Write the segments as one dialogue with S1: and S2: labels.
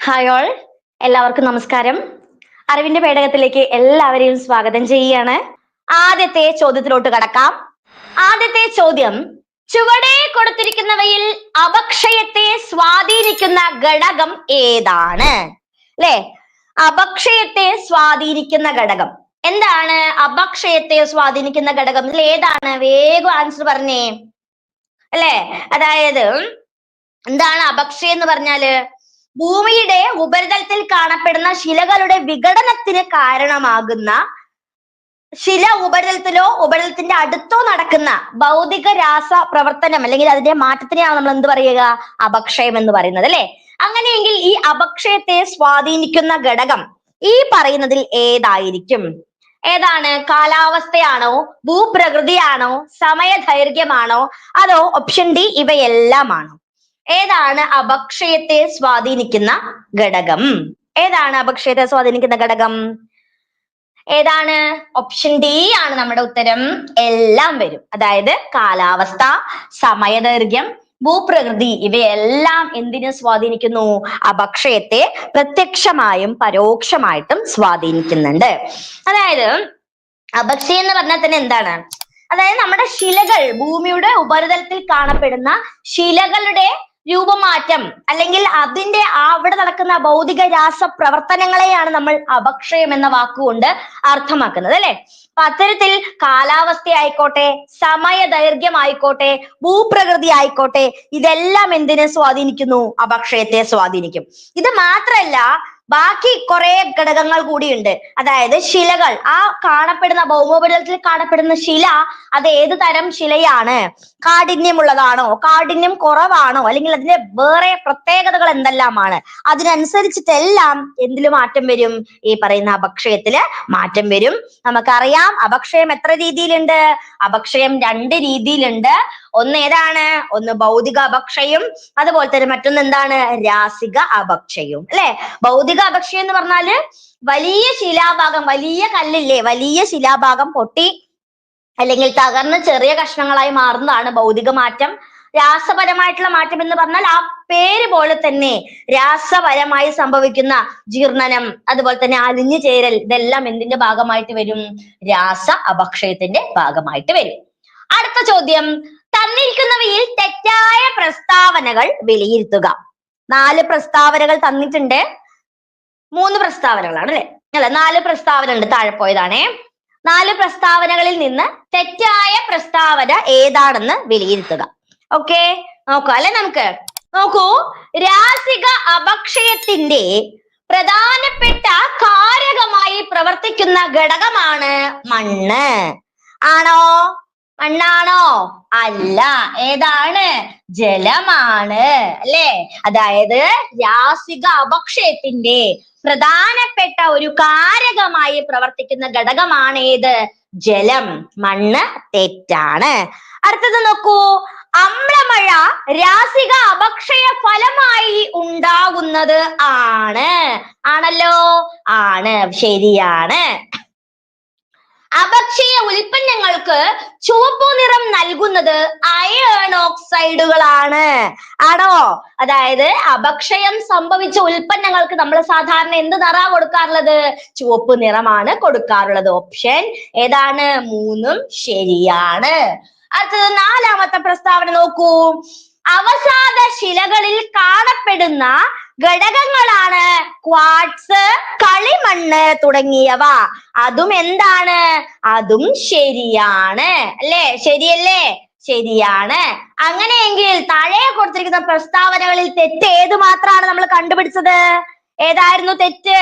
S1: Hi all, എല്ലാവർക്കും നമസ്കാരം. അറിവിന്റെ പേടകത്തിലേക്ക് എല്ലാവരെയും സ്വാഗതം ചെയ്യുകയാണ്. ആദ്യത്തെ ചോദ്യത്തിലോട്ട് കടക്കാം. ആദ്യത്തെ ചോദ്യം, ചുവടെ കൊടുത്തിരിക്കുന്നവയിൽ അപക്ഷയത്തെ സ്വാധീനിക്കുന്ന ഘടകം ഏതാണ്? അല്ലെ, അപക്ഷയത്തെ സ്വാധീനിക്കുന്ന ഘടകം എന്താണ്? അപക്ഷയത്തെ സ്വാധീനിക്കുന്ന ഘടകം ഇതിൽ ഏതാണ്? വേഗം ആൻസർ പറഞ്ഞേ. അല്ലെ, അതായത് എന്താണ് അപക്ഷയം എന്ന് പറഞ്ഞാല്? ഭൂമിയുടെ ഉപരിതലത്തിൽ കാണപ്പെടുന്ന ശിലകളുടെ വിഘടനത്തിന് കാരണമാകുന്ന, ശില ഉപരിതലത്തിലോ ഉപരിതലത്തിന്റെ അടുത്തോ നടക്കുന്ന ഭൗതിക രാസ പ്രവർത്തനം അല്ലെങ്കിൽ അതിന്റെ മാറ്റത്തിനെയാണ് നമ്മൾ എന്ത് പറയുക? അപക്ഷയം എന്ന് പറയുന്നത്, അല്ലെ? അങ്ങനെയെങ്കിൽ ഈ അപക്ഷയത്തെ സ്വാധീനിക്കുന്ന ഘടകം ഈ പറയുന്നതിൽ ഏതായിരിക്കും? ഏതാണ്? കാലാവസ്ഥയാണോ, ഭൂപ്രകൃതിയാണോ, സമയദൈർഘ്യമാണോ, അതോ ഓപ്ഷൻ ഡി ഇവയെല്ലാമാണോ? ഏതാണ് അപക്ഷയത്തെ സ്വാധീനിക്കുന്ന ഘടകം? ഏതാണ് അപക്ഷയത്തെ സ്വാധീനിക്കുന്ന ഘടകം? ഏതാണ്? ഓപ്ഷൻ ഡി ആണ് നമ്മുടെ ഉത്തരം. എല്ലാം വരും. അതായത് കാലാവസ്ഥ, സമയദൈർഘ്യം, ഭൂപ്രകൃതി ഇവയെല്ലാം എന്തിനെ സ്വാധീനിക്കുന്നു? അപക്ഷയത്തെ പ്രത്യക്ഷമായും പരോക്ഷമായിട്ടും സ്വാധീനിക്കുന്നുണ്ട്. അതായത് അപക്ഷയം എന്ന് പറഞ്ഞാൽ തന്നെ എന്താണ്? അതായത് നമ്മുടെ ശിലകൾ, ഭൂമിയുടെ ഉപരിതലത്തിൽ കാണപ്പെടുന്ന ശിലകളുടെ രൂപമാറ്റം അല്ലെങ്കിൽ അതിന്റെ അവിടെ നടക്കുന്ന ഭൗതിക രാസ പ്രവർത്തനങ്ങളെയാണ് നമ്മൾ അപക്ഷയം എന്ന വാക്കുകൊണ്ട് അർത്ഥമാക്കുന്നത്, അല്ലെ? അപ്പൊ അത്തരത്തിൽ കാലാവസ്ഥ ആയിക്കോട്ടെ, സമയദൈർഘ്യം ആയിക്കോട്ടെ, ഭൂപ്രകൃതി ആയിക്കോട്ടെ, ഇതെല്ലാം എന്തിനെ സ്വാധീനിക്കുന്നു? അപക്ഷയത്തെ സ്വാധീനിക്കും. ഇത് മാത്രല്ല, ബാക്കി കുറെ ഘടകങ്ങൾ കൂടിയുണ്ട്. അതായത് ശിലകൾ, ആ കാണപ്പെടുന്ന ഭൗമോപരിതലത്തിൽ കാണപ്പെടുന്ന ശില അത് ഏത് തരം ശിലയാണ്? കാഠിന്യമുള്ളതാണോ, കാഠിന്യം കുറവാണോ, അല്ലെങ്കിൽ അതിന്റെ വേറെ പ്രത്യേകതകൾ എന്തെല്ലാമാണ്? അതിനനുസരിച്ചിട്ടെല്ലാം എന്തില് മാറ്റം വരും? ഈ പറയുന്ന അപക്ഷയത്തില് മാറ്റം വരും. നമുക്കറിയാം അപക്ഷയം എത്ര രീതിയിലുണ്ട്? അപക്ഷയം 2 രീതിയിലുണ്ട്. ഒന്ന് ഏതാണ്? ഒന്ന് ഭൗതിക അപക്ഷയം, അതുപോലെ തന്നെ മറ്റൊന്ന് എന്താണ്? രാസിക അപക്ഷയവും, അല്ലെ? ഭൗതിക അപക്ഷയം എന്ന് പറഞ്ഞാല് വലിയ ശിലാഭാഗം, വലിയ കല്ലില്ലേ, വലിയ ശിലാഭാഗം പൊട്ടി അല്ലെങ്കിൽ തകർന്ന് ചെറിയ കഷ്ണങ്ങളായി മാറുന്നതാണ് ഭൗതിക മാറ്റം. രാസപരമായിട്ടുള്ള മാറ്റം എന്ന് പറഞ്ഞാൽ ആ പേര് പോലെ തന്നെ രാസപരമായി സംഭവിക്കുന്ന ജീർണനം, അതുപോലെ തന്നെ അലിഞ്ഞു ചേരൽ, ഇതെല്ലാം എന്തിന്റെ ഭാഗമായിട്ട് വരും? രാസ അപക്ഷയത്തിന്റെ ഭാഗമായിട്ട് വരും. അടുത്ത ചോദ്യം, തന്നിരിക്കുന്നവയിൽ തെറ്റായ പ്രസ്താവനകൾ വിലയിരുത്തുക. 4 പ്രസ്താവനകൾ തന്നിട്ടുണ്ട്. 3 പ്രസ്താവനകളാണ്, അല്ലെ? 4 പ്രസ്താവന ഉണ്ട്, താഴെ പോയതാണേ. 4 പ്രസ്താവനകളിൽ നിന്ന് തെറ്റായ പ്രസ്താവന ഏതാണെന്ന് വിലയിരുത്തുക. ഓക്കെ, നോക്കാം അല്ലെ? നമുക്ക് നോക്കൂ, രാസിക അപക്ഷയത്തിന്റെ പ്രധാനപ്പെട്ട കാരകമായി പ്രവർത്തിക്കുന്ന ഘടകമാണ് മണ്ണ്. ആണോ? മണ്ണാണോ? അല്ല. ഏതാണ്? ജലമാണ്, അല്ലെ? അതായത് രാസിക അപക്ഷയത്തിന്റെ പ്രധാനപ്പെട്ട ഒരു കാരകമായി പ്രവർത്തിക്കുന്ന ഘടകമാണ് ഏത്? ജലം. മണ്ണ് തെറ്റാണ്. അടുത്തത് നോക്കൂ, അമ്ലമഴ രാസിക അപക്ഷയ ഫലമായി ഉണ്ടാകുന്നത് ആണ്. ആണല്ലോ? ആണ്, ശരിയാണ്. അപക്ഷയ ഉൽപ്പന്നങ്ങൾക്ക് ചുവപ്പു നിറം നൽകുന്നത് അയൺ ഓക്സൈഡുകളാണ്. ആണോ? അതായത് അപക്ഷയം സംഭവിച്ച ഉൽപ്പന്നങ്ങൾക്ക് നമ്മൾ സാധാരണ എന്ത് നിറമാണ് കൊടുക്കാറുള്ളത്? ചുവപ്പ് നിറമാണ് കൊടുക്കാറുള്ളത്. ഓപ്ഷൻ ഏതാണ്? 3ഉം ശരിയാണ്. അടുത്തത് 4ാമത്തെ പ്രസ്താവന നോക്കൂ, അവസാദ ശിലകളിൽ കാണപ്പെടുന്ന ഘടകങ്ങളാണ് ക്വാർട്സ്, കളിമണ്ണ് തുടങ്ങിയവ. അതും എന്താണ്? അതും ശരിയാണ്, അല്ലേ? ശരിയല്ലേ? ശരിയാണ്. അങ്ങനെയെങ്കിൽ താഴെ കൊടുത്തിരിക്കുന്ന പ്രസ്താവനകളിൽ തെറ്റ് ഏത് മാത്രമാണ് നമ്മൾ കണ്ടുപിടിച്ചത്? ഏതായിരുന്നു തെറ്റ്?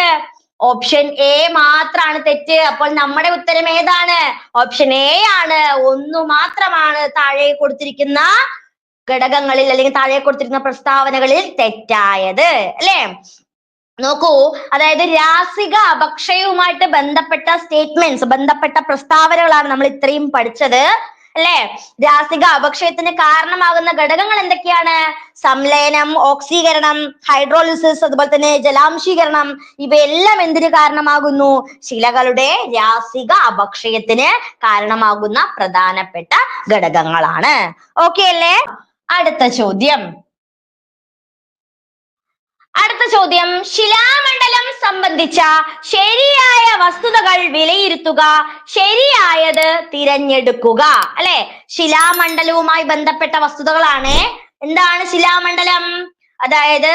S1: ഓപ്ഷൻ എ മാത്രമാണ് തെറ്റ്. അപ്പോൾ നമ്മുടെ ഉത്തരം ഏതാണ്? ഓപ്ഷൻ എ ആണ്. 1 മാത്രമാണ് താഴെ കൊടുത്തിരിക്കുന്ന ഘടകങ്ങളിൽ അല്ലെങ്കിൽ താഴെ കൊടുത്തിരിക്കുന്ന പ്രസ്താവനകളിൽ തെറ്റായത്, അല്ലെ? നോക്കൂ, അതായത് രാസിക അപക്ഷയവുമായിട്ട് ബന്ധപ്പെട്ട സ്റ്റേറ്റ്മെന്റ്സ്, ബന്ധപ്പെട്ട പ്രസ്താവനകളാണ് നമ്മൾ ഇത്രയും പഠിച്ചത്, അല്ലെ? രാസിക അപക്ഷയത്തിന് കാരണമാകുന്ന ഘടകങ്ങൾ എന്തൊക്കെയാണ്? സംലയനം, ഓക്സീകരണം, ഹൈഡ്രോളിസിസ്, അതുപോലെ തന്നെ ജലാംശീകരണം, ഇവയെല്ലാം എന്തിന് കാരണമാകുന്നു? ശിലകളുടെ രാസിക അപക്ഷയത്തിന് കാരണമാകുന്ന പ്രധാനപ്പെട്ട ഘടകങ്ങളാണ്. ഓക്കെ അല്ലേ? അടുത്ത ചോദ്യം, അടുത്ത ചോദ്യം, ശിലാമണ്ഡലം സംബന്ധിച്ച ശരിയായ വസ്തുതകൾ വിലയിരുത്തുക, ശരിയായത് തിരഞ്ഞെടുക്കുക. അല്ലെ, ശിലാമണ്ഡലവുമായി ബന്ധപ്പെട്ട വസ്തുതകളാണ്. എന്താണ് ശിലാമണ്ഡലം? അതായത്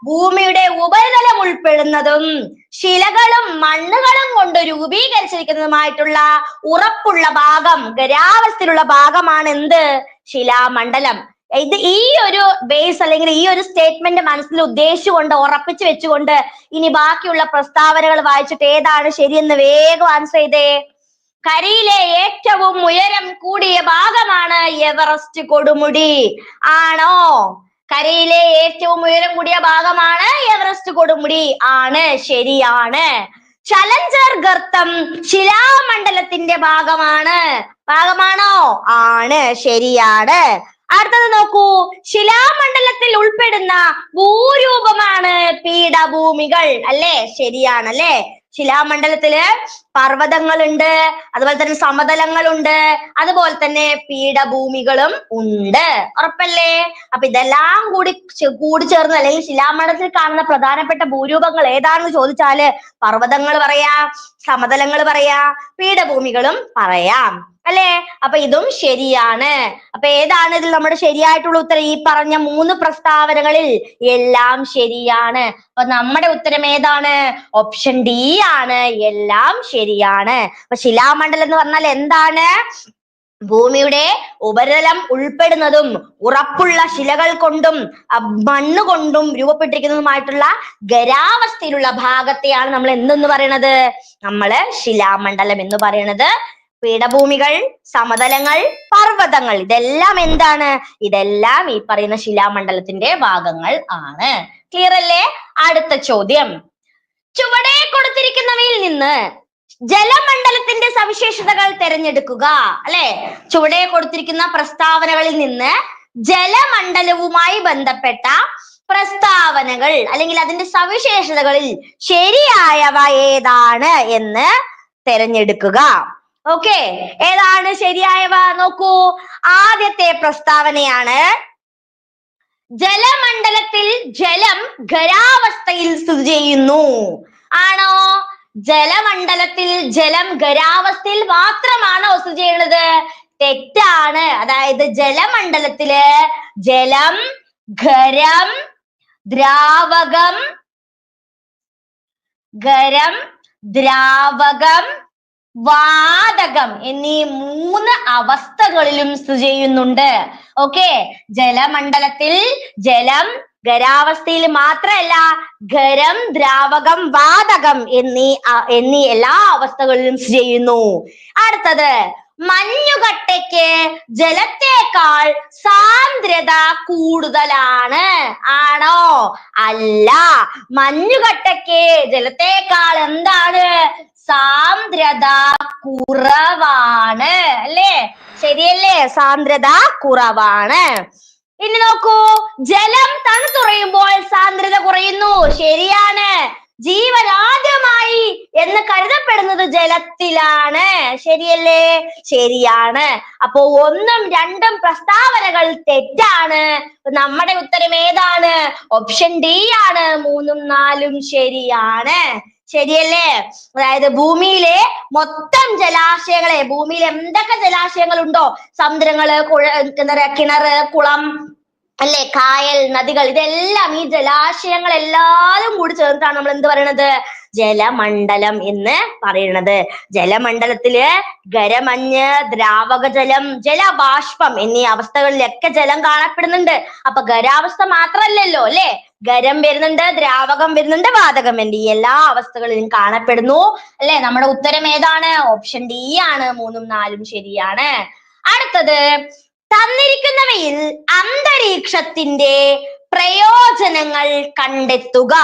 S1: ഭൂമിയുടെ ഉപരിതലം ഉൾപ്പെടുന്നതും ശിലകളും മണ്ണുകളും കൊണ്ട് രൂപീകരിച്ചിരിക്കുന്നതുമായിട്ടുള്ള ഉറപ്പുള്ള ഭാഗം, ഖരാവസ്ഥയിലുള്ള ഭാഗമാണ് എന്ത്? ശിലാമണ്ഡലം. ഇത് ഈ ഒരു ബേസ് അല്ലെങ്കിൽ ഈ ഒരു സ്റ്റേറ്റ്മെന്റ് മനസ്സിൽ ഉദ്ദേശിച്ചുകൊണ്ട് ഉറപ്പിച്ചു വെച്ചുകൊണ്ട് ഇനി ബാക്കിയുള്ള പ്രസ്താവനകൾ വായിച്ചിട്ട് ഏതാണ് ശരിയെന്ന് വേഗം ആൻസർ ചെയ്തേ. കരയിലെ ഏറ്റവും ഉയരം കൂടിയ ഭാഗമാണ് എവറസ്റ്റ് കൊടുമുടി. ആണോ? കരയിലെ ഏറ്റവും ഉയരം കൂടിയ ഭാഗമാണ് എവറസ്റ്റ് കൊടുമുടി. ആണ്, ശരിയാണ്. ചലഞ്ചർ ഗർത്തം ശിലാമണ്ഡലത്തിന്റെ ഭാഗമാണോ? ആണ്, ശരിയാണ്. അടുത്തത് നോക്കൂ, ശിലാമണ്ഡലത്തിൽ ഉൾപ്പെടുന്ന ഭൂരൂപമാണ് പീഠഭൂമികൾ. അല്ലേ? ശരിയാണല്ലേ. ശിലാമണ്ഡലത്തില് പർവ്വതങ്ങളുണ്ട്, അതുപോലെ തന്നെ സമതലങ്ങളുണ്ട്, അതുപോലെ തന്നെ പീഠഭൂമികളും ഉണ്ട്. ഉറപ്പല്ലേ? അപ്പൊ ഇതെല്ലാം കൂടി ചേർന്ന് അല്ലെങ്കിൽ ശിലാമണ്ഡലത്തിൽ കാണുന്ന പ്രധാനപ്പെട്ട ഭൂരൂപങ്ങൾ ഏതാണെന്ന് ചോദിച്ചാല് പർവ്വതങ്ങൾ പറയാം, സമതലങ്ങൾ പറയാം, പീഠഭൂമികളും പറയാം. അല്ലേ? അപ്പൊ ഇതും ശരിയാണ്. അപ്പൊ ഏതാണ് ഇതിൽ നമ്മുടെ ശരിയായിട്ടുള്ള ഉത്തരം? ഈ പറഞ്ഞ 3 പ്രസ്താവനകളിൽ എല്ലാം ശരിയാണ്. അപ്പൊ നമ്മുടെ ഉത്തരം ഏതാണ്? ഓപ്ഷൻ ഡി ആണ്, എല്ലാം ശരിയാണ്. അപ്പൊ ശിലാമണ്ഡലം എന്ന് പറഞ്ഞാൽ എന്താണ്? ഭൂമിയുടെ ഉപരിതലം ഉൾപ്പെടുന്നതും ഉറപ്പുള്ള ശിലകൾ കൊണ്ടും മണ്ണ് കൊണ്ടും രൂപപ്പെട്ടിരിക്കുന്നതുമായിട്ടുള്ള ഖരാവസ്ഥയിലുള്ള ഭാഗത്തെയാണ് നമ്മൾ എന്തെന്ന് പറയണത്? നമ്മള് ശിലാമണ്ഡലം എന്ന് പറയണത്. പീഠഭൂമികൾ, സമതലങ്ങൾ, പർവ്വതങ്ങൾ, ഇതെല്ലാം എന്താണ്? ഇതെല്ലാം ഈ പറയുന്ന ശിലാമണ്ഡലത്തിന്റെ ഭാഗങ്ങൾ ആണ്. ക്ലിയർ അല്ലേ? അടുത്ത ചോദ്യം, ചുവടെ കൊടുത്തിരിക്കുന്നവയിൽ നിന്ന് ജലമണ്ഡലത്തിന്റെ സവിശേഷതകൾ തിരഞ്ഞെടുക്കുക. അല്ലെ, ചുവടെ കൊടുത്തിരിക്കുന്ന പ്രസ്താവനകളിൽ നിന്ന് ജലമണ്ഡലവുമായി ബന്ധപ്പെട്ട പ്രസ്താവനകൾ അല്ലെങ്കിൽ അതിന്റെ സവിശേഷതകളിൽ ശരിയായവ ഏതാണ് എന്ന് തിരഞ്ഞെടുക്കുക. ഓക്കെ, ഏതാണ് ശരിയായവ? നോക്കൂ, ആദ്യത്തെ പ്രസ്താവനയാണ് ജലമണ്ഡലത്തിൽ ജലം ഖരാവസ്ഥയിൽ സ്ഥിതി ചെയ്യുന്നു. ആണോ? ജലമണ്ഡലത്തിൽ ജലം ഖരാവസ്ഥയിൽ മാത്രമാണോ സ്ഥിതി ചെയ്യുന്നത്? തെറ്റാണ്. അതായത് ജലമണ്ഡലത്തില് ജലം, ഖരം, ദ്രാവകം, വാതകം എന്നീ 3 അവസ്ഥകളിലും സ്ഥിതി ചെയ്യുന്നുണ്ട്. ഓക്കെ, ജലമണ്ഡലത്തിൽ ജലം ഖരാവസ്ഥയിൽ മാത്രമല്ല, ഖരം, ദ്രാവകം, വാതകം എന്നീ എല്ലാ അവസ്ഥകളിലും സ്ഥിതി ചെയ്യുന്നു. അടുത്തത്, മഞ്ഞുകട്ടയ്ക്ക് ജലത്തേക്കാൾ സാന്ദ്രത കൂടുതലാണ്. ആണോ? അല്ല, മഞ്ഞുകട്ടയ്ക്ക് ജലത്തേക്കാൾ എന്താണ്? സാന്ദ്രത കുറവാണ്. അല്ലേ? ശരിയല്ലേ? സാന്ദ്രത കുറവാണ്. ഇനി നോക്കൂ, ജലം തണുത്തുറയുമ്പോൾ സാന്ദ്രത കുറയുന്നു. ശരിയാണ്. ജീവൻ ആദ്യമായി എന്ന് കരുതപ്പെടുന്നത് ജലത്തിലാണ്. ശരിയല്ലേ? ശരിയാണ്. അപ്പോ 1ഉം 2ഉം പ്രസ്താവനകൾ തെറ്റാണ്. നമ്മുടെ ഉത്തരം ഏതാണ്? ഓപ്ഷൻ ഡി ആണ്. 3ഉം 4ഉം ശരിയാണ്. ശരിയല്ലേ? അതായത് ഭൂമിയിലെ മൊത്തം ജലാശയങ്ങളെ, ഭൂമിയിൽ എന്തൊക്കെ ജലാശയങ്ങൾ ഉണ്ടോ, സമുദ്രങ്ങള്, എന്താ പറയാ, കിണറ്, കുളം, അല്ലെ, കായൽ, നദികൾ, ഇതെല്ലാം ഈ ജലാശയങ്ങൾ എല്ലാരും കൂടി ചേർന്നിട്ടാണ് നമ്മൾ എന്ത് പറയണത്? ജലമണ്ഡലം എന്ന് പറയുന്നത്. ജലമണ്ഡലത്തില് ഖരമഞ്ഞ്, ദ്രാവക ജലം, ജലബാഷ്പം എന്നീ അവസ്ഥകളിലൊക്കെ ജലം കാണപ്പെടുന്നുണ്ട്. അപ്പൊ ഖരാവസ്ഥ മാത്രല്ലല്ലോ, അല്ലെ? ഖരം വരുന്നുണ്ട്, ദ്രാവകം വരുന്നുണ്ട്, വാതകം വരുന്നുണ്ട്. ഈ എല്ലാ അവസ്ഥകളിലും കാണപ്പെടുന്നു. അല്ലെ? നമ്മുടെ ഉത്തരം ഏതാണ്? ഓപ്ഷൻ ഡി ആണ്. 3ഉം 4ഉം ശരിയാണ്. അടുത്തത്, തന്നിരിക്കുന്നവയിൽ അന്തരീക്ഷത്തിന്റെ പ്രയോജനങ്ങൾ കണ്ടെത്തുക.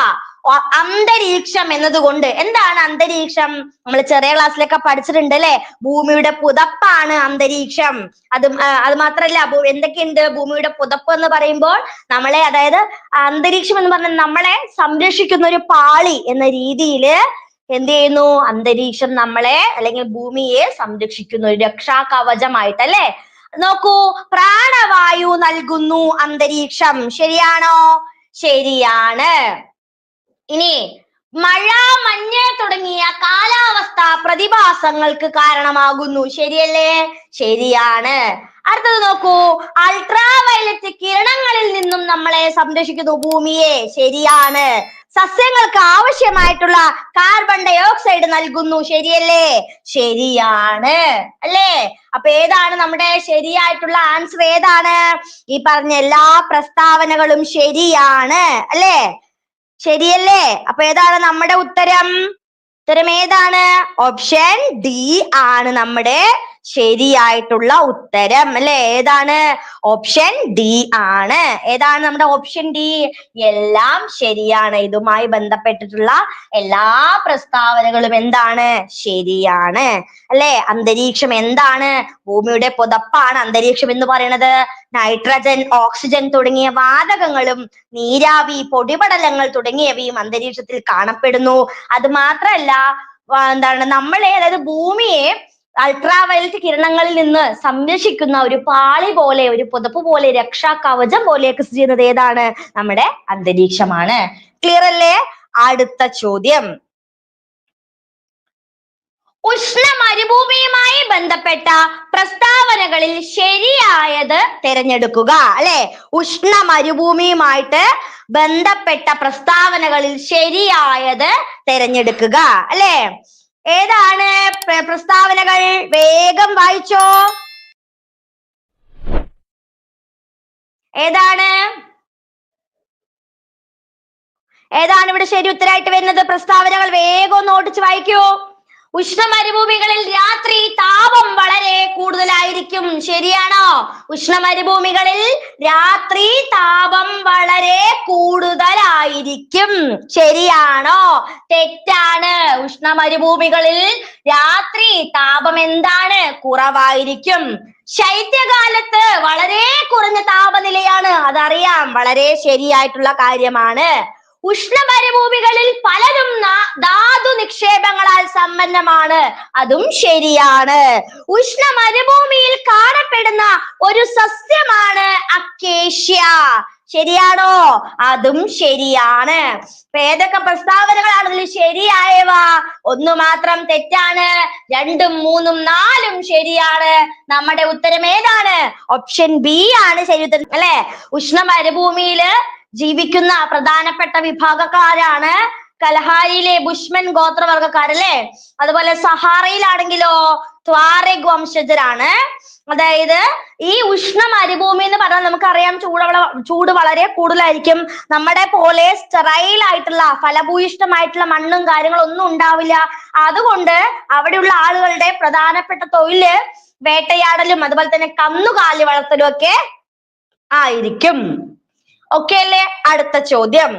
S1: അന്തരീക്ഷം എന്നതുകൊണ്ട് എന്താണ് അന്തരീക്ഷം? നമ്മൾ ചെറിയ ക്ലാസ്സിലൊക്കെ പഠിച്ചിട്ടുണ്ട്, അല്ലെ? ഭൂമിയുടെ പുതപ്പാണ് അന്തരീക്ഷം. അത് മാത്രല്ല, എന്തൊക്കെയുണ്ട് ഭൂമിയുടെ പുതപ്പ് എന്ന് പറയുമ്പോൾ? നമ്മളെ, അതായത് അന്തരീക്ഷം എന്ന് പറഞ്ഞാൽ നമ്മളെ സംരക്ഷിക്കുന്ന ഒരു പാളി എന്ന രീതിയില് എന്ത് ചെയ്യുന്നു? അന്തരീക്ഷം നമ്മളെ അല്ലെങ്കിൽ ഭൂമിയെ സംരക്ഷിക്കുന്ന ഒരു രക്ഷാ കവചമായിട്ട്, അല്ലെ? നോക്കൂ, പ്രാണവായു നൽകുന്നു അന്തരീക്ഷം. ശരിയാണോ? ശരിയാണ്. ഇനി മഴ, മഞ്ഞ് തുടങ്ങിയ കാലാവസ്ഥ പ്രതിഭാസങ്ങൾക്ക് കാരണമാകുന്നു. ശരിയല്ലേ? ശരിയാണ്. അടുത്തത് നോക്കൂ. അൾട്രാ വയലറ്റ് കിരണങ്ങളിൽ നിന്നും നമ്മളെ സംരക്ഷിക്കുന്നു ഭൂമിയെ. ശരിയാണ്. സസ്യങ്ങൾക്ക് ആവശ്യമായിട്ടുള്ള കാർബൺ ഡൈ ഓക്സൈഡ് നൽകുന്നു. ശരിയല്ലേ? ശരിയാണ്. അല്ലേ? അപ്പൊ ഏതാണ് നമ്മുടെ ശരിയായിട്ടുള്ള ആൻസർ? ഏതാണ്? ഈ പറഞ്ഞ എല്ലാ പ്രസ്താവനകളും ശരിയാണ്. അല്ലേ? ശരിയല്ലേ? അപ്പൊ ഏതാണ് നമ്മുടെ ഉത്തരം? ഉത്തരം ഏതാണ്? ഓപ്ഷൻ ഡി ആണ് നമ്മുടെ ശരിയായിട്ടുള്ള ഉത്തരം. അല്ലെ? ഏതാണ്? ഓപ്ഷൻ ഡി ആണ്. ഏതാണ് നമ്മുടെ ഓപ്ഷൻ ഡി? എല്ലാം ശരിയാണ്. ഇതുമായി ബന്ധപ്പെട്ടിട്ടുള്ള എല്ലാ പ്രസ്താവനകളും എന്താണ്? ശരിയാണ്. അല്ലെ? അന്തരീക്ഷം എന്താണ്? ഭൂമിയുടെ പുതപ്പാണ് അന്തരീക്ഷം എന്ന് പറയുന്നത്. നൈട്രജൻ, ഓക്സിജൻ തുടങ്ങിയ വാതകങ്ങളും നീരാവി, പൊടിപടലങ്ങൾ തുടങ്ങിയവയും അന്തരീക്ഷത്തിൽ കാണപ്പെടുന്നു. അത് മാത്രല്ല എന്താണ് നമ്മളെ, അതായത് ഭൂമിയെ അൾട്രാ വയലറ്റ് കിരണങ്ങളിൽ നിന്ന് സംരക്ഷിക്കുന്ന ഒരു പാളി പോലെ, ഒരു പുതപ്പ് പോലെ, രക്ഷാ കവചം പോലെയൊക്കെ സ്ഥിതി ചെയ്യുന്നത് ഏതാണ്? നമ്മുടെ അന്തരീക്ഷമാണ്. ക്ലിയർ അല്ലേ? അടുത്ത ചോദ്യം. ഉഷ്ണ മരുഭൂമിയുമായി ബന്ധപ്പെട്ട പ്രസ്താവനകളിൽ ശരിയായത് തിരഞ്ഞെടുക്കുക. അല്ലെ? ഉഷ്ണ മരുഭൂമിയുമായിട്ട് ബന്ധപ്പെട്ട പ്രസ്താവനകളിൽ ശരിയായത് തിരഞ്ഞെടുക്കുക. അല്ലെ? ഏതാണ് പ്രസ്താവനകൾ? വേഗം വായിച്ചോ. ഏതാണ്? ഏതാണ് ഇവിടെ ശരി ഉത്തരമായിട്ട് വരുന്നത്? പ്രസ്താവനകൾ വേഗം ഒന്ന് ഓടിച്ച് വായിക്കൂ. ഉഷ്ണ മരുഭൂമികളിൽ രാത്രി താപം വളരെ കൂടുതലായിരിക്കും. ശരിയാണോ? ഉഷ്ണ മരുഭൂമികളിൽ രാത്രി താപം വളരെ കൂടുതലായിരിക്കും. ശരിയാണോ? തെറ്റാണ്. ഉഷ്ണ മരുഭൂമികളിൽ രാത്രി താപം എന്താണ്? കുറവായിരിക്കും. ശൈത്യകാലത്ത് വളരെ കുറഞ്ഞ താപനിലയാണ്. അതറിയാം. വളരെ ശരിയായിട്ടുള്ള കാര്യമാണ്. ഉഷ്ണ മരുഭൂമികളിൽ പലതും ധാതു നിക്ഷേപങ്ങളാൽ സമ്പന്നമാണ്. അതും ശരിയാണ്. ഉഷ്ണ മരുഭൂമിയിൽ കാണപ്പെടുന്ന ഒരു സസ്യമാണ് അക്കേഷ്യ. ശരിയാണോ? അതും ശരിയാണ്. ഏതൊക്കെ പ്രസ്താവനകളാണ് ഇതിൽ ശരിയായവ? ഒന്ന് മാത്രം തെറ്റാണ്. 2ഉം 3ഉം 4ഉം ശരിയാണ്. നമ്മുടെ ഉത്തരം ഏതാണ്? ഓപ്ഷൻ ബി ആണ് ശരി ഉത്തരം. അല്ലെ? ഉഷ്ണ മരുഭൂമിയില് ജീവിക്കുന്ന പ്രധാനപ്പെട്ട വിഭാഗക്കാരാണ് കലഹാരിയിലെ ബുഷ്മൻ ഗോത്രവർഗക്കാരല്ലേ. അതുപോലെ സഹാറയിലാണെങ്കിലോ ത്വാറെഗ് വംശജരാണ്. അതായത് ഈ ഉഷ്ണ മരുഭൂമി എന്ന് പറഞ്ഞാൽ നമുക്കറിയാം ചൂട് വളരെ കൂടുതലായിരിക്കും. നമ്മുടെ പോലെ സ്റ്റെറൈൽ ആയിട്ടുള്ള ഫലഭൂയിഷ്ടമായിട്ടുള്ള മണ്ണും കാര്യങ്ങളും ഒന്നും ഉണ്ടാവില്ല. അതുകൊണ്ട് അവിടെയുള്ള ആളുകളുടെ പ്രധാനപ്പെട്ട തൊഴില് വേട്ടയാടലും അതുപോലെ തന്നെ കന്നുകാലി വളർത്തലും ഒക്കെ ആയിരിക്കും. ഓക്കെ അല്ലേ? അടുത്ത ചോദ്യം.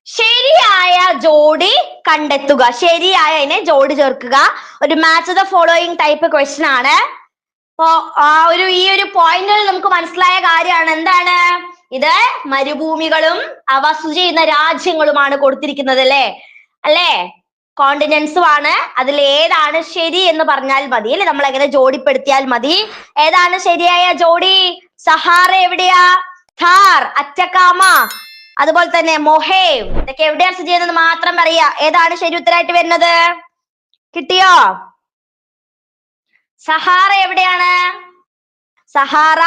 S1: ശരിയായ ജോഡി കണ്ടെത്തുക. ശരിയായ അതിനെ ജോഡി ചേർക്കുക. ഒരു match the following type question ആണ്. അപ്പോ ഈ ഒരു പോയിന്റിൽ നമുക്ക് മനസ്സിലായ കാര്യമാണ്. എന്താണ് ഇത്? മരുഭൂമികളും അവ സ്ഥിതി ചെയ്യുന്ന രാജ്യങ്ങളുമാണ് കൊടുത്തിരിക്കുന്നത്. അല്ലേ? കോണ്ടിനെന്റ്സും ആണ്. അതിൽ ഏതാണ് ശരി എന്ന് പറഞ്ഞാൽ മതി. അല്ലെ? നമ്മൾ എങ്ങനെ ജോഡിപ്പെടുത്തിയാൽ മതി. ഏതാണ് ശരിയായ ജോഡി? സഹാറ എവിടെയാ? ഥാർ, അറ്റകാമ, അതുപോലെ തന്നെ മൊഹേവ്, ഇതൊക്കെ എവിടെയാണ് സ്ഥിതി ചെയ്യുന്നത് മാത്രം പറയാ. ഏതാണ് ശരി ഉത്തരമായിട്ട് വരുന്നത്? കിട്ടിയോ? സഹാറ എവിടെയാണ്? സഹാറ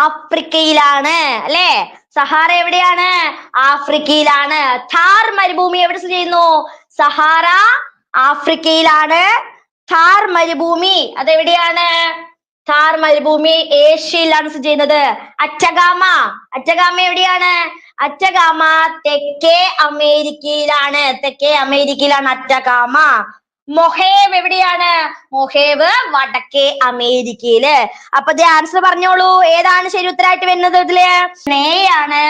S1: ആഫ്രിക്കയിലാണ്. അല്ലെ? സഹാറ എവിടെയാണ്? ആഫ്രിക്കയിലാണ്. ഥാർ മരുഭൂമി എവിടെ സ്ഥിതി ചെയ്യുന്നു? സഹാറ ആഫ്രിക്കയിലാണ്. ഥാർ മരുഭൂമി അതെവിടെയാണ്? ഥാർ മരുഭൂമി ഏഷ്യയിലാണ് സ്ഥിതി ചെയ്യുന്നത്. അറ്റഗാമ എവിടെയാണ്? അറ്റഗാമ തെക്കേ അമേരിക്കയിലാണ്. തെക്കേ അമേരിക്കയിലാണ് അറ്റഗാമ. മൊഹേവ് എവിടെയാണ്? മൊഹേവ് വടക്കേ അമേരിക്കയില്. അപ്പൊ ഇത് ആൻസർ പറഞ്ഞോളൂ. ഏതാണ് ശരി ഉത്തരമായിട്ട് വരുന്നത്? ഇതില് എ ആണ്.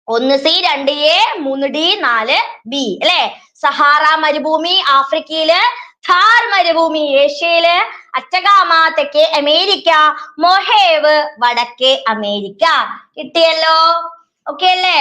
S1: 1 സി, 2 എ, 3 ഡി, 4 ബി. അല്ലെ? സഹാറ മരുഭൂമി ആഫ്രിക്കയില്, ഥാർ മരുഭൂമി ഏഷ്യയില്, അറ്റഗാമ തെക്കേ അമേരിക്ക, മൊഹേവ് വടക്കേ അമേരിക്ക. കിട്ടിയല്ലോ? ഓക്കെ അല്ലേ?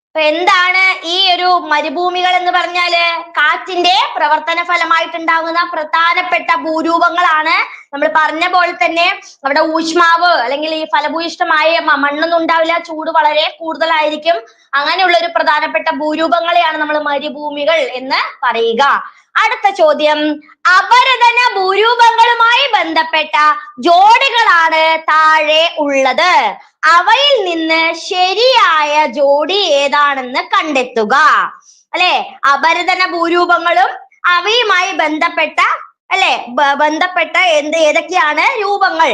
S1: അപ്പൊ എന്താണ് ഈ ഒരു മരുഭൂമികൾ എന്ന് പറഞ്ഞാല്? കാറ്റിന്റെ പ്രവർത്തന ഫലമായിട്ടുണ്ടാകുന്ന പ്രധാനപ്പെട്ട ഭൂരൂപങ്ങളാണ് നമ്മൾ പറഞ്ഞ പോലെ തന്നെ അവിടെ ഊഷ്മാവ് അല്ലെങ്കിൽ ഈ ഫലഭൂയിഷ്ടമായ മണ്ണൊന്നും ഉണ്ടാവില്ല, ചൂട് വളരെ കൂടുതലായിരിക്കും. അങ്ങനെയുള്ള ഒരു പ്രധാനപ്പെട്ട ഭൂരൂപങ്ങളെയാണ് നമ്മൾ മരുഭൂമികൾ എന്ന് പറയുക. അടുത്ത ചോദ്യം, അപരദന ഭൂരൂപങ്ങളുമായി ബന്ധപ്പെട്ട ജോഡികളാണ് താഴെ ഉള്ളത്. അവയിൽ നിന്ന് ശരിയായ ജോഡി ഏതാണെന്ന് കണ്ടെത്തുക. അല്ലെ, അപരദന ഭൂരൂപങ്ങളും അവയുമായി ബന്ധപ്പെട്ട ബന്ധപ്പെട്ട ഏതൊക്കെയാണ് രൂപങ്ങൾ,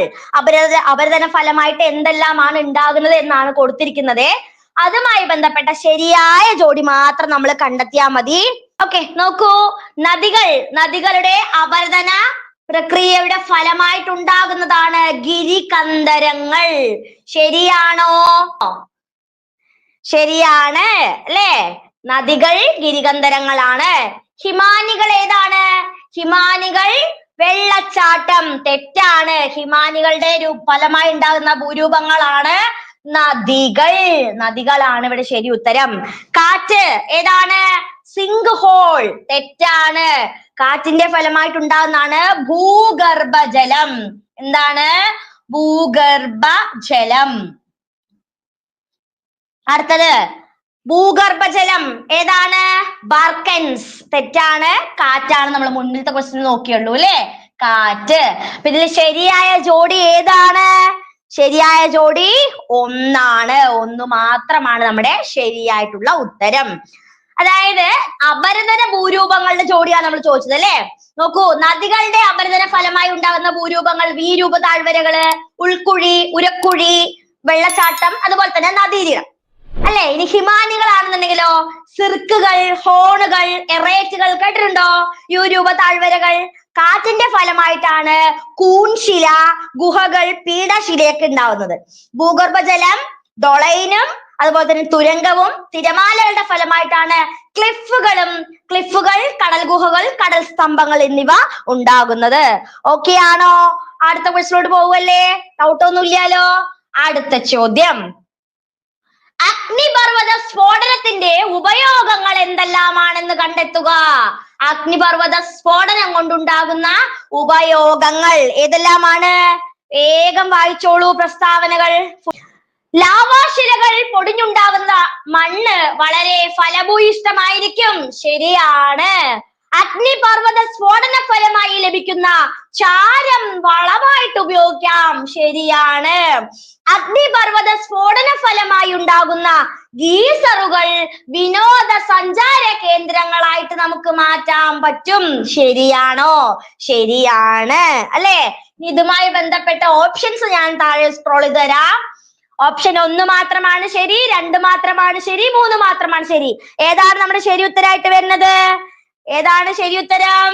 S1: അപരദന ഫലമായിട്ട് എന്തെല്ലാമാണ് ഉണ്ടാകുന്നത് എന്നാണ് കൊടുത്തിരിക്കുന്നത്. അതുമായി ബന്ധപ്പെട്ട ശരിയായ ജോഡി മാത്രം നമ്മൾ കണ്ടെത്തിയാൽ മതി. ഓക്കെ, നോക്കൂ, നദികളുടെ അപരദന പ്രക്രിയയുടെ ഫലമായിട്ടുണ്ടാകുന്നതാണ് ഗിരികന്ധരങ്ങൾ. ശരിയാണോ? ശരിയാണ് അല്ലേ? നദികൾ ഗിരികന്ധരങ്ങളാണ്. ഹിമാനികൾ ഏതാണ്? ഹിമാനികൾ വെള്ളച്ചാട്ടം. തെറ്റാണ്. ഹിമാനികളുടെ ഫലമായി ഉണ്ടാകുന്ന ഭൂരൂപങ്ങളാണ് നദികളാണ് ഇവിടെ ശരി ഉത്തരം. കാറ്റ് ഏതാണ്? Sinkhole. തെറ്റാണ്. കാറ്റിന്റെ ഫലമായിട്ടുണ്ടാകുന്നതാണ് ഭൂഗർഭജലം. എന്താണ്? ഭൂഗർഭജലം. അടുത്തത് ഭൂഗർഭജലം ഏതാണ്? ബാർക്കൻസ്. തെറ്റാണ്. കാറ്റാണ്. നമ്മൾ മുന്നിലത്തെ ക്വസ്റ്റ്യൻ നോക്കിയുള്ളൂ അല്ലെ, കാറ്റ്. അപ്പൊ ഇതിൽ ശരിയായ ജോഡി ഏതാണ്? ശരിയായ ജോഡി ഒന്നാണ്. ഒന്ന് മാത്രമാണ് നമ്മുടെ ശരിയായിട്ടുള്ള ഉത്തരം. അതായത് അപരദന ഭൂരൂപങ്ങളുടെ ജോഡിയാണ് നമ്മൾ ചോദിച്ചത് അല്ലെ. നോക്കൂ, നദികളുടെ അപരദന ഫലമായി ഉണ്ടാകുന്ന ഭൂരൂപങ്ങൾ വീരൂപ താഴ്വരകള്, ഉൾക്കുഴി, ഉരക്കുഴി, വെള്ളച്ചാട്ടം, അതുപോലെ തന്നെ നദീതീരം അല്ലെ. ഇനി ഹിമാനികളാണെന്നുണ്ടെങ്കിലോ സിർക്കുകൾ, ഹോണുകൾ, എറേറ്റുകൾ. കേട്ടിട്ടുണ്ടോ? യൂരൂപ താഴ്വരകൾ. കാറ്റിന്റെ ഫലമായിട്ടാണ് കൂൺശില, ഗുഹകൾ, പീഠശിലയൊക്കെ ഉണ്ടാവുന്നത്. ഭൂഗർഭജലം ഡൊളൈനും അതുപോലെ തന്നെ തുരങ്കവും, തിരമാലകളുടെ ഫലമായിട്ടാണ് ക്ലിഫുകൾ, കടൽ ഗുഹകൾ, കടൽ സ്തംഭങ്ങൾ എന്നിവ ഉണ്ടാകുന്നത്. ഓക്കെ ആണോ? അടുത്ത ക്വസ്റ്റിനോട്ട് പോവല്ലേ? ഡൗട്ടൊന്നുമില്ലാലോ? അടുത്ത ചോദ്യം, അഗ്നിപർവ്വത സ്ഫോടനത്തിന്റെ ഉപയോഗങ്ങൾ എന്തെല്ലാമാണെന്ന് കണ്ടെത്തുക. അഗ്നിപർവ്വത സ്ഫോടനം കൊണ്ടുണ്ടാകുന്ന ഉപയോഗങ്ങൾ ഏതെല്ലാമാണ്? വേഗം വായിച്ചോളൂ പ്രസ്താവനകൾ. ലാവാശിലകൾ പൊടിഞ്ഞുണ്ടാകുന്ന മണ്ണ് വളരെ ഫലഭൂയിഷ്ടമായിരിക്കും. ശരിയാണ്. അഗ്നിപർവ്വത സ്ഫോടന ഫലമായി ലഭിക്കുന്ന ചാരം വളമായിട്ട് ഉപയോഗിക്കാം. ശരിയാണ്. അഗ്നിപർവ്വത സ്ഫോടന ഫലമായി ഉണ്ടാകുന്ന ഗീസറുകൾ വിനോദ സഞ്ചാര കേന്ദ്രങ്ങളായിട്ട് നമുക്ക് മാറ്റാൻ പറ്റും. ശരിയാണോ? ശരിയാണ് അല്ലെ. ഇതുമായി ബന്ധപ്പെട്ട ഓപ്ഷൻസ് ഞാൻ താഴെ സ്ക്രോൾ ചെയ്ത് തരാം. ഓപ്ഷൻ 1 മാത്രമാണ് ശരി, 2 മാത്രമാണ് ശരി, 3 മാത്രമാണ് ശരി. ഏതാണ് നമ്മുടെ ശരി ഉത്തരമായിട്ട് വരുന്നത്? ഏതാണ് ശരി ഉത്തരം?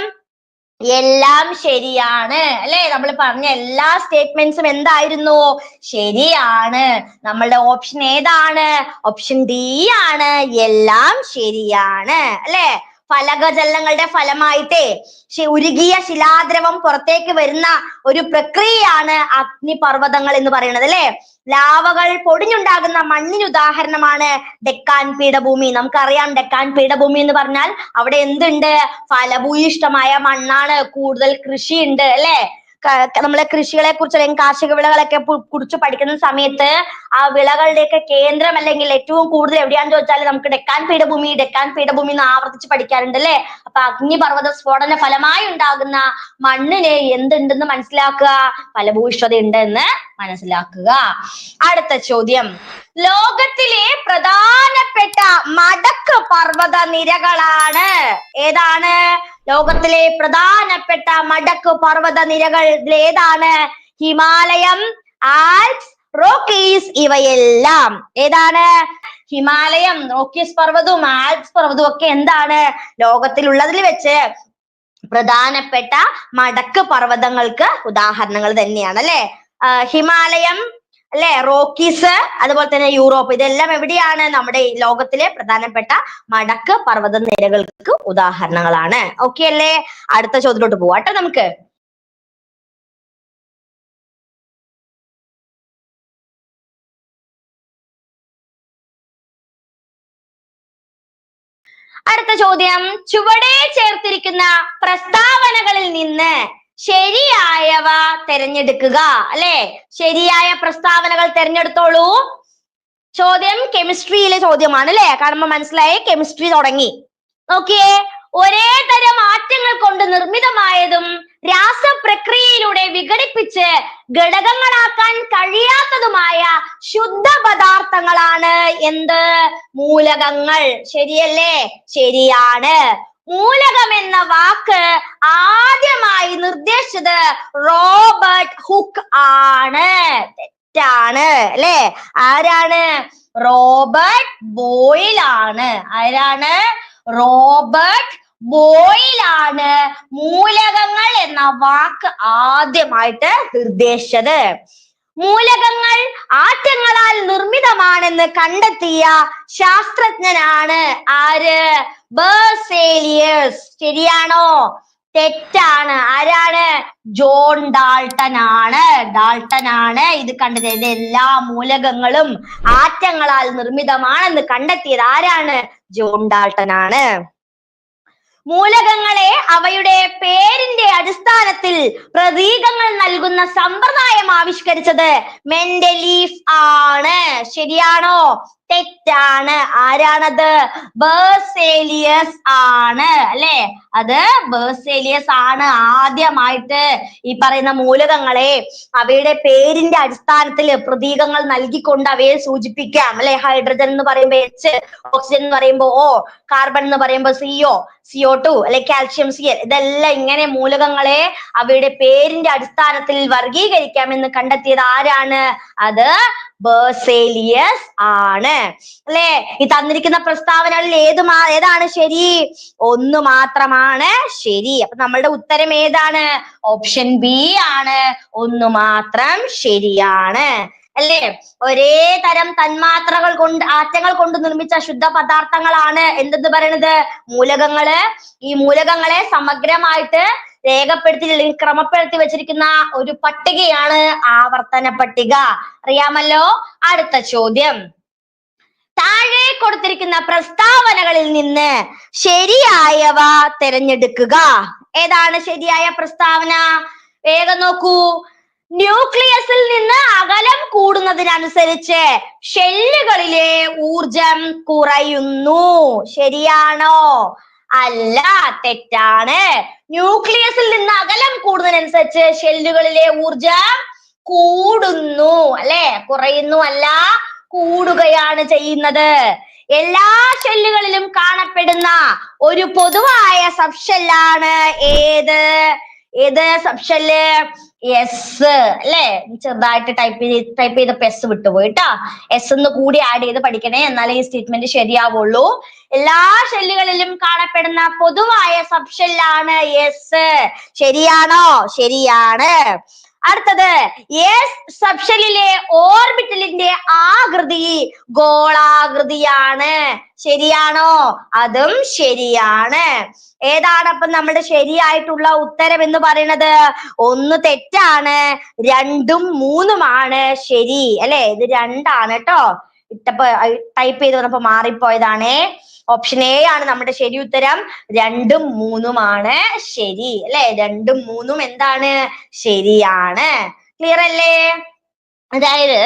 S1: എല്ലാം ശരിയാണ് അല്ലെ. നമ്മൾ പറഞ്ഞ എല്ലാ സ്റ്റേറ്റ്മെന്റ്സും എന്തായിരുന്നു? ശരിയാണ്. നമ്മളുടെ ഓപ്ഷൻ ഏതാണ്? ഓപ്ഷൻ ഡി ആണ്. എല്ലാം ശരിയാണ് അല്ലെ. ഫലകജലങ്ങളുടെ ഫലമായിട്ടേ ഉരുകിയ ശിലാദ്രവം പുറത്തേക്ക് വരുന്ന ഒരു പ്രക്രിയയാണ് അഗ്നിപർവ്വതങ്ങൾ എന്ന് പറയുന്നത് അല്ലെ. ലാവകൾ പൊടിഞ്ഞുണ്ടാകുന്ന മണ്ണിന് ഉദാഹരണമാണ് ഡെക്കാൻ പീഠഭൂമി. നമുക്കറിയാം ഡെക്കാൻ പീഠഭൂമി എന്ന് പറഞ്ഞാൽ അവിടെ എന്തുണ്ട്? ഫലഭൂയിഷ്ടമായ മണ്ണാണ്, കൂടുതൽ കൃഷിയുണ്ട് അല്ലെ. നമ്മളെ കൃഷികളെ കുറിച്ച് അല്ലെങ്കിൽ കാർഷിക വിളകളൊക്കെ കുറിച്ച് പഠിക്കുന്ന സമയത്ത് ആ വിളകളുടെയൊക്കെ കേന്ദ്രം അല്ലെങ്കിൽ ഏറ്റവും കൂടുതൽ എവിടെയാണെന്ന് ചോദിച്ചാൽ നമുക്ക് ഡെക്കാൻ പീഠഭൂമി എന്ന് ആവർത്തിച്ച് പഠിക്കാറുണ്ട് അല്ലെ. അപ്പൊ അഗ്നിപർവ്വത സ്ഫോടന ഫലമായി ഉണ്ടാകുന്ന മണ്ണിന് എന്തുണ്ടെന്ന് മനസ്സിലാക്കുക, ഫലഭൂയിഷ്ഠത ഉണ്ട് എന്ന് മനസ്സിലാക്കുക. അടുത്ത ചോദ്യം, ലോകത്തിലെ പ്രധാനപ്പെട്ട മടക്ക് പർവ്വത നിരകളാണ് ഏതാണ്? ലോകത്തിലെ പ്രധാനപ്പെട്ട മടക്ക് പർവ്വത നിരകൾ ഏതാണ്? ഹിമാലയം, ആൽപ്സ്, റോക്കീസ് ഇവയെല്ലാം ഏതാണ്? ഹിമാലയം, റോക്കീസ് പർവ്വതവും ആൽപ്സ് പർവ്വതവും ഒക്കെ എന്താണ്? ലോകത്തിലുള്ളതിൽ വെച്ച് പ്രധാനപ്പെട്ട മടക്ക് പർവ്വതങ്ങൾക്ക് ഉദാഹരണങ്ങൾ തന്നെയാണ് അല്ലെ. ഹിമാലയം അല്ലെ, റോക്കീസ്, അതുപോലെ തന്നെ യൂറോപ്പ്, ഇതെല്ലാം എവിടെയാണ്? നമ്മുടെ ലോകത്തിലെ പ്രധാനപ്പെട്ട മടക്ക് പർവ്വത നിരകൾക്ക് ഉദാഹരണങ്ങളാണ്. ഓക്കെ അല്ലേ? അടുത്ത ചോദ്യത്തിലോട്ട് പോവാട്ടോ നമുക്ക്. അടുത്ത ചോദ്യം, ചുവടെ ചേർത്തിരിക്കുന്ന പ്രസ്താവനകളിൽ നിന്ന് ശരിയായവ തിരഞ്ഞെടുക്കുക. അല്ലെ, ശരിയായ പ്രസ്താവനകൾ തിരഞ്ഞെടുത്തോളൂ. ചോദ്യം കെമിസ്ട്രിയിലെ ചോദ്യമാണ് അല്ലെ, കാരണം മനസ്സിലായി കെമിസ്ട്രി തുടങ്ങി. നോക്കിയേ, ഒരേ തരം ആറ്റങ്ങൾ കൊണ്ട് നിർമ്മിതമായതും രാസപ്രക്രിയയിലൂടെ വിഘടിപ്പിച്ച് ഘടകങ്ങളാക്കാൻ കഴിയാത്തതുമായ ശുദ്ധ പദാർത്ഥങ്ങളാണ് എന്ത്? മൂലകങ്ങൾ. ശരിയല്ലേ? ശരിയാണ്. മൂലകം എന്ന വാക്ക് ആദ്യമായി നിർദ്ദേശിച്ചത് റോബർട്ട് ഹുക്ക് ആണ്. തെറ്റാണ് അല്ലെ? ആരാണ്? റോബർട്ട് ബോയിൽ ആണ്. ആരാണ്? റോബർട്ട് ബോയിൽ ആണ് മൂലകങ്ങൾ എന്ന വാക്ക് ആദ്യമായിട്ട് നിർദ്ദേശിച്ചത്. മൂലകങ്ങൾ ആറ്റങ്ങളാൽ നിർമ്മിതമാണെന്ന് കണ്ടെത്തിയ ശാസ്ത്രജ്ഞനാണ് ആര്? ബെർസേലിയസ്. ശരിയാണോ? തെറ്റാണ്. ആരാണ്? ജോൺ ഡാൾട്ടൺ ആണ്. ഡാൾട്ടൺ ആണ് ഇത് കണ്ടെത്തിയത്. എല്ലാ മൂലകങ്ങളും ആറ്റങ്ങളാൽ നിർമ്മിതമാണെന്ന് കണ്ടെത്തിയത് ആരാണ്? ജോൺ ഡാൾട്ടൺ ആണ്. മൂലകങ്ങളെ അവയുടെ പേരിന്റെ അടിസ്ഥാനത്തിൽ പ്രതീകങ്ങൾ നൽകുന്ന സമ്പ്രദായം ആവിഷ്കരിച്ചത് മെൻഡലീഫ് ആണ്. ശരിയാണോ? തെറ്റാണ്. ആരാണത്? ബെർസേലിയസ് ആണ് അല്ലെ? അത് ബെർസേലിയസ് ആണ് ആദ്യമായിട്ട് ഈ പറയുന്ന മൂലകങ്ങളെ അവയുടെ പേരിന്റെ അടിസ്ഥാനത്തിൽ പ്രതീകങ്ങൾ നൽകിക്കൊണ്ട് അവയെ സൂചിപ്പിക്കാം അല്ലെ. ഹൈഡ്രജൻ എന്ന് പറയുമ്പോ H, ഓക്സിജൻ എന്ന് പറയുമ്പോ O, കാർബൺ എന്ന് പറയുമ്പോ CO2 അല്ലെ, കാൽഷ്യം Cl. ഇതെല്ലാം ഇങ്ങനെ മൂലകങ്ങളെ അവയുടെ പേരിന്റെ അടിസ്ഥാനത്തിൽ വർഗീകരിക്കാമെന്ന് കണ്ടെത്തിയത് ആരാണ്? അത് ബെർസേലിയസ് ആണ് അല്ലെ. ഈ തന്നിരിക്കുന്ന പ്രസ്താവനകളിൽ ഏതാണ് ശരി? ഒന്ന് മാത്രമാണ് ശരി. അപ്പൊ നമ്മളുടെ ഉത്തരം ഏതാണ്? ഓപ്ഷൻ ബി ആണ്. ഒന്ന് മാത്രം ശരിയാണ് അല്ലേ. ഒരേ തരം തന്മാത്രകൾ കൊണ്ട് ആറ്റങ്ങൾ കൊണ്ട് നിർമ്മിച്ച ശുദ്ധ പദാർത്ഥങ്ങളാണ് എന്തെന്ന് പറയണത്? മൂലകങ്ങള്. ഈ മൂലകങ്ങളെ സമഗ്രമായിട്ട് രേഖപ്പെടുത്തി അല്ലെങ്കിൽ ക്രമപ്പെടുത്തി വെച്ചിരിക്കുന്ന ഒരു പട്ടികയാണ് ആവർത്തന പട്ടിക. അറിയാമല്ലോ. അടുത്ത ചോദ്യം, താഴെ കൊടുത്തിരിക്കുന്ന പ്രസ്താവനകളിൽ നിന്ന് ശരിയായവ തിരഞ്ഞെടുക്കുക. ഏതാണ് ശരിയായ പ്രസ്താവന? വേഗം നോക്കൂ. ന്യൂക്ലിയസിൽ നിന്ന് അകലം കൂടുന്നതിനനുസരിച്ച് ഷെല്ലുകളിലെ ഊർജം കുറയുന്നു. ശരിയാണോ? അല്ല, തെറ്റാണ്. ന്യൂക്ലിയസിൽ നിന്ന് അകലം കൂടുന്നതിനനുസരിച്ച് ഷെല്ലുകളിലെ ഊർജം കൂടുന്നു അല്ലെ, കുറയുന്നു അല്ല, കൂടുകയാണ് ചെയ്യുന്നത്. എല്ലാ ഷെല്ലുകളിലും കാണപ്പെടുന്ന ഒരു പൊതുവായ സബ്ഷെല്ലാണ് ഏത് സബ്ഷെല്ല്? എസ് അല്ലെ. ചെറുതായിട്ട് ടൈപ്പ് ചെയ്തപ്പോ എസ് വിട്ടുപോയി ട്ടോ. എസ് എന്ന് കൂടി ആഡ് ചെയ്ത് പഠിക്കണേ, എന്നാലേ ഈ സ്റ്റേറ്റ്മെന്റ് ശരിയാവുള്ളൂ. എല്ലാ ഷെല്ലുകളിലും കാണപ്പെടുന്ന പൊതുവായ സബ്ഷെല്ലാണ് എസ്. ശരിയാണോ? ശരിയാണ്. അടുത്തത്, എസ് സബ്ഷെല്ലിലെ ഓർബിറ്റലിന്റെ ആകൃതി ഗോളാകൃതിയാണ്. ശരിയാണോ? അതും ശരിയാണ്. ഏതാണ് അപ്പൊ നമ്മുടെ ശരിയായിട്ടുള്ള ഉത്തരം എന്ന് പറയുന്നത്? ഒന്ന് തെറ്റാണ്, 2ഉം 3ഉമാണ് ശരി അല്ലെ. ഇത് 2ആണ് കേട്ടോ. ടൈപ്പ് ചെയ്ത് വന്നപ്പോ മാറിപ്പോയതാണേ. ഓപ്ഷൻ എ ആണ് നമ്മുടെ ശരി ഉത്തരം. 2ഉം 3ഉമാണ് ശരി അല്ലെ. 2ഉം 3ഉം എന്താണ്? ശരിയാണ്. ക്ലിയർ അല്ലേ? അതായത്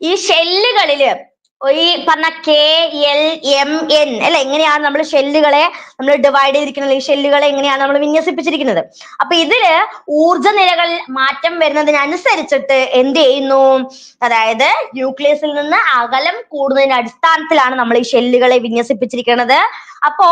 S1: ഈ ഷെല്ലുകളില് ഈ പറഞ്ഞ KLMN അല്ലെ, എങ്ങനെയാണ് നമ്മൾ ഷെല്ലുകളെ നമ്മൾ ഡിവൈഡ് ചെയ്തിരിക്കുന്നത്, ഈ ഷെല്ലുകളെ എങ്ങനെയാണ് നമ്മൾ വിന്യസിപ്പിച്ചിരിക്കുന്നത്. അപ്പൊ ഇതില് ഊർജ നിലകൾ മാറ്റം വരുന്നതിനനുസരിച്ചിട്ട് എന്ത് ചെയ്യുന്നു? അതായത് ന്യൂക്ലിയസിൽ നിന്ന് അകലം കൂടുന്നതിന്റെ അടിസ്ഥാനത്തിലാണ് നമ്മൾ ഈ ഷെല്ലുകളെ വിന്യസിപ്പിച്ചിരിക്കുന്നത്. അപ്പോ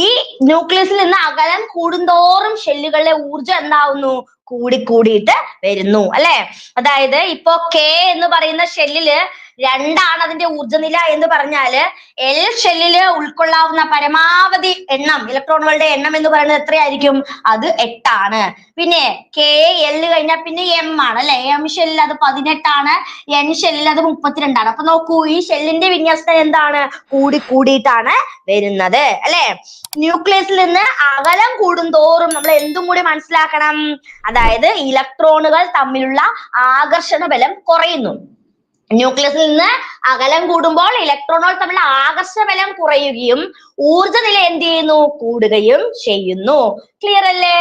S1: ഈ ന്യൂക്ലിയസിൽ നിന്ന് അകലം കൂടുന്തോറും ഷെല്ലുകളിലെ ഊർജം എന്താവുന്നു? കൂടിക്കൂടിയിട്ട് വരുന്നു അല്ലെ. അതായത് ഇപ്പോ K എന്ന് പറയുന്ന ഷെല്ലില് 2ആണ് അതിന്റെ ഊർജ്ജനില എന്ന് പറഞ്ഞാല് L ഷെല്ലില് ഉൾക്കൊള്ളാവുന്ന പരമാവധി എണ്ണം, ഇലക്ട്രോണുകളുടെ എണ്ണം എന്ന് പറയുന്നത് എത്രയായിരിക്കും? അത് 8ആണ്. പിന്നെ KL കഴിഞ്ഞാൽ പിന്നെ M ആണ് അല്ലെ. M ഷെല്ലിൽ അത് 18ആണ്, N ഷെല്ലിൽ അത് 32ആണ്. അപ്പൊ നോക്കൂ, ഈ ഷെല്ലിന്റെ വിന്യാസം എന്താണ്? കൂടിയിട്ടാണ് വരുന്നത് അല്ലെ. ന്യൂക്ലിയസിൽ നിന്ന് അകലം കൂടുന്തോറും നമ്മൾ എന്തും കൂടി മനസ്സിലാക്കണം. അതായത് ഇലക്ട്രോണുകൾ തമ്മിലുള്ള ആകർഷണ ബലം കുറയുന്നു. ന്യൂക്ലിയസിൽ നിന്ന് അകലം കൂടുമ്പോൾ ഇലക്ട്രോണുകൾ തമ്മിലുള്ള ആകർഷണ ബലം കുറയുകയും ഊർജ്ജനില എന്ത് ചെയ്യുന്നു? കൂടുകയും ചെയ്യുന്നു. ക്ലിയർ അല്ലേ?